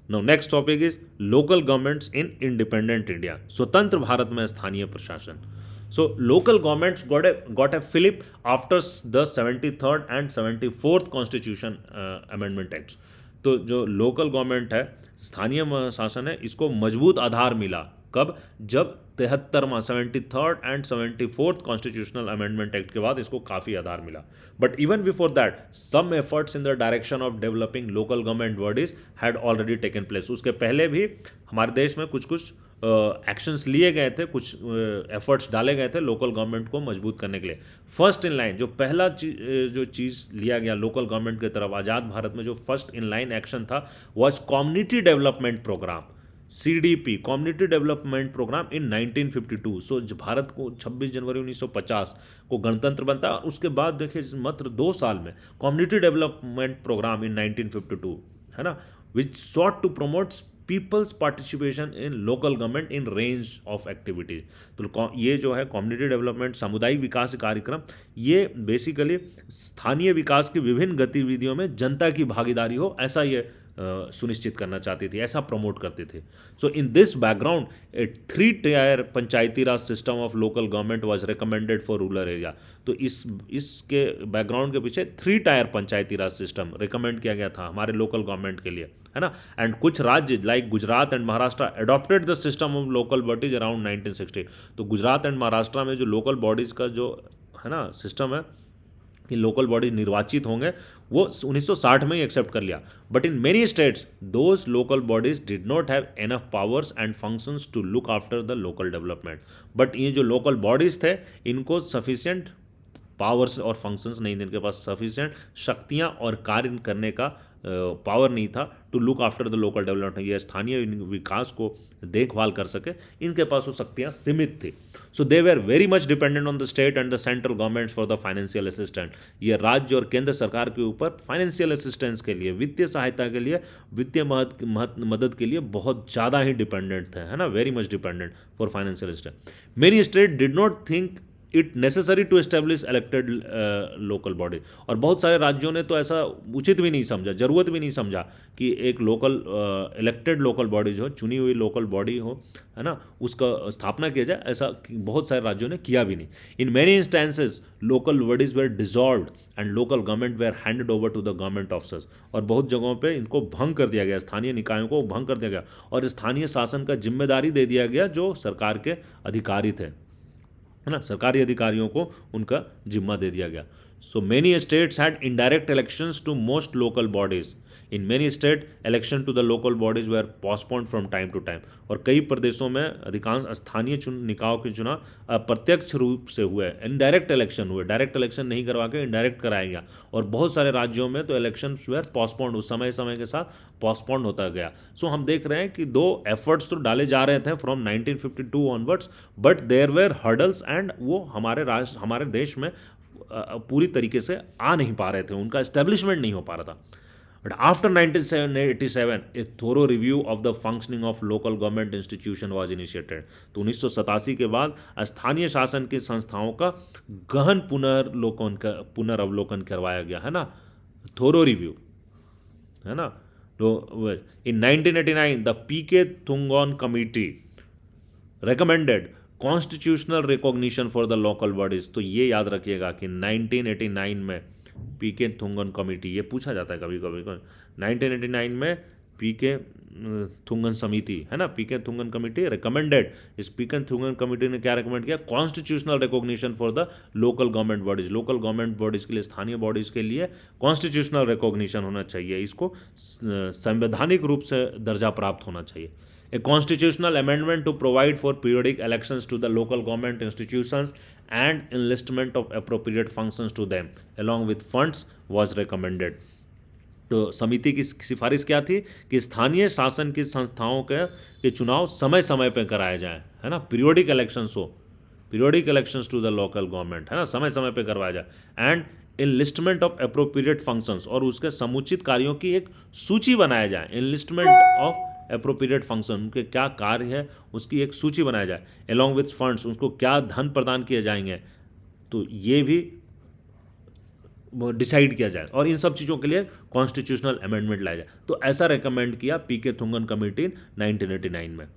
Now next topic is local governments in independent India, स्वतंत्र भारत में स्थानीय प्रशासन. So local governments got a fillip after the 73rd and 74th Constitution Amendment Acts. तो जो local government है, स्थानीय शासन है, इसको मजबूत आधार मिला कब? जब 73वां 73rd and 74th constitutional amendment act के बाद इसको काफ़ी आधार मिला. But even before that some efforts in the direction of developing local government bodies had already taken place. उसके पहले भी हमारे देश में कुछ कुछ एक्शंस लिए गए थे, कुछ एफर्ट्स डाले गए थे लोकल गवर्नमेंट को मजबूत करने के लिए. फर्स्ट इन लाइन जो पहला जो चीज़ लिया गया लोकल गवर्नमेंट की तरफ आज़ाद भारत में, जो फर्स्ट इन लाइन एक्शन था was community development programme, CDP, community development programme in 1952. So Bharat को 26 जनवरी 1950 को गणतंत्र बनता है, और उसके बाद देखिए मात्र 2 साल में कम्युनिटी डेवलपमेंट प्रोग्राम इन 1952, है ना, which sought to promote people's participation in local government in range of activities. तो ये जो है कम्युनिटी डेवलपमेंट, सामुदायिक विकास कार्यक्रम, ये बेसिकली स्थानीय विकास की विभिन्न गतिविधियों में जनता की भागीदारी हो, ऐसा ये सुनिश्चित करना चाहती थी, ऐसा प्रमोट करते थे. So in this background a 3 tier Panchayati Raj system of local government was recommended for rural area. तो इसके बैकग्राउंड के पीछे 3 tier Panchayati Raj system recommend किया गया था हमारे लोकल गवर्नमेंट के लिए, है ना. एंड कुछ राज्य like Gujarat and Maharashtra adopted the system of local bodies around 1960. तो गुजरात एंड महाराष्ट्र में जो लोकल बॉडीज का जो है ना सिस्टम है कि लोकल बॉडीज निर्वाचित होंगे, वो 1960 में ही एक्सेप्ट कर लिया. But in many states those local bodies did not have enough powers and functions to look after the local development. But ये जो लोकल बॉडीज थे, इनको सफिशिएंट पावर्स और फंक्शंस नहीं थे, इनके पास सफिशिएंट शक्तियाँ और कार्य करने का पावर नहीं था to look after the local development. ये स्थानीय विकास को देखभाल कर सके, इनके पास वो शक्तियाँ सीमित थी. So they were very much dependent on the state and the central governments for the financial assistant. ये राज्य और केंद्र सरकार के ऊपर फाइनेंशियल असिस्टेंस के लिए, वित्तीय सहायता के लिए, वित्तीय मदद के लिए बहुत ज़्यादा ही डिपेंडेंट थे, है ना, very much dependent for financial assistance. Many state did not think it necessary to establish elected local body. और बहुत सारे राज्यों ने तो ऐसा उचित भी नहीं समझा, जरूरत भी नहीं समझा कि एक लोकल इलेक्टेड लोकल बॉडी जो चुनी हुई लोकल बॉडी हो, है ना, उसका स्थापना किया जाए, ऐसा बहुत सारे राज्यों ने किया भी नहीं. In many instances local bodies were dissolved and local government were handed over to the government officers. और बहुत जगहों पे इनको भंग कर दिया गया, स्थानीय निकायों को भंग कर दिया गया, और स्थानीय शासन का जिम्मेदारी दे दिया गया जो सरकार के अधिकारी थे, है ना, सरकारी अधिकारियों को उनका जिम्मा दे दिया गया. So many states had indirect elections to most local bodies. In many state election to the local bodies were postponed from time to time. और कई प्रदेशों में अधिकांश स्थानीय निकायों के चुनाव अप्रत्यक्ष रूप से हुए, इनडायरेक्ट इलेक्शन हुए, डायरेक्ट इलेक्शन नहीं करवा के इनडायरेक्ट कराया गया. और बहुत सारे राज्यों में तो इलेक्शन वेर पोस्टपोन्ड, उस समय के साथ पोस्टपोन्ड होता गया. सो हम देख रहे हैं कि 2 एफर्ट्स तो डाले जा रहे थे from 1952 onwards, but there were hurdles and वो हमारे देश में पूरी तरीके से आ नहीं पा रहे थे, उनका एस्टेब्लिशमेंट नहीं हो पा रहा था. But after 1987, a thorough review of the functioning of local government institution was initiated. तो 1987 के बाद स्थानीय शासन की संस्थाओं का गहन पुनर्अवलोकन करवाया गया, है ना, थोरो रिव्यू, है ना. तो in 1989 the PK Thungon committee recommended constitutional recognition for the local bodies. तो ये याद रखिएगा कि 1989 में पीके थुंगन कमेटी, ये पूछा जाता है कभी कभी, 1989 में पीके थुंगन समिति, है ना, पीके थुंगन कमेटी रिकमेंडेड. इस पीके थुंगन कमेटी ने क्या रिकमेंड किया? Constitutional recognition for the local government bodies. Local government bodies के लिए, स्थानीय बॉडीज के लिए कॉन्स्टिट्यूशनल रिकॉग्निशन होना चाहिए, इसको संवैधानिक रूप से दर्जा प्राप्त होना चाहिए. A constitutional amendment to provide for periodic elections to the local government institutions and enlistment of appropriate functions to them along with funds was recommended. तो समिति की सिफारिश क्या थी कि स्थानीय शासन की संस्थाओं के चुनाव समय समय पर कराए जाएं, है ना, पीरियोडिक इलेक्शंस हो, periodic elections to the local government, है ना, समय समय पर करवाया जाए. And enlistment of appropriate functions, और उसके समुचित कार्यों की एक सूची बनाया जाए. इनलिस्टमेंट ऑफ अप्रोप्रिएट फंक्शन, उनके क्या कार्य है उसकी एक सूची बनाया जाए. अलॉन्ग विथ फंड्स, उसको क्या धन प्रदान किए जाएंगे, तो ये भी डिसाइड किया जाए और इन सब चीज़ों के लिए कॉन्स्टिट्यूशनल अमेंडमेंट लाया जाए। तो ऐसा रेकमेंड किया पी के थुंगन कमेटी 1989 में।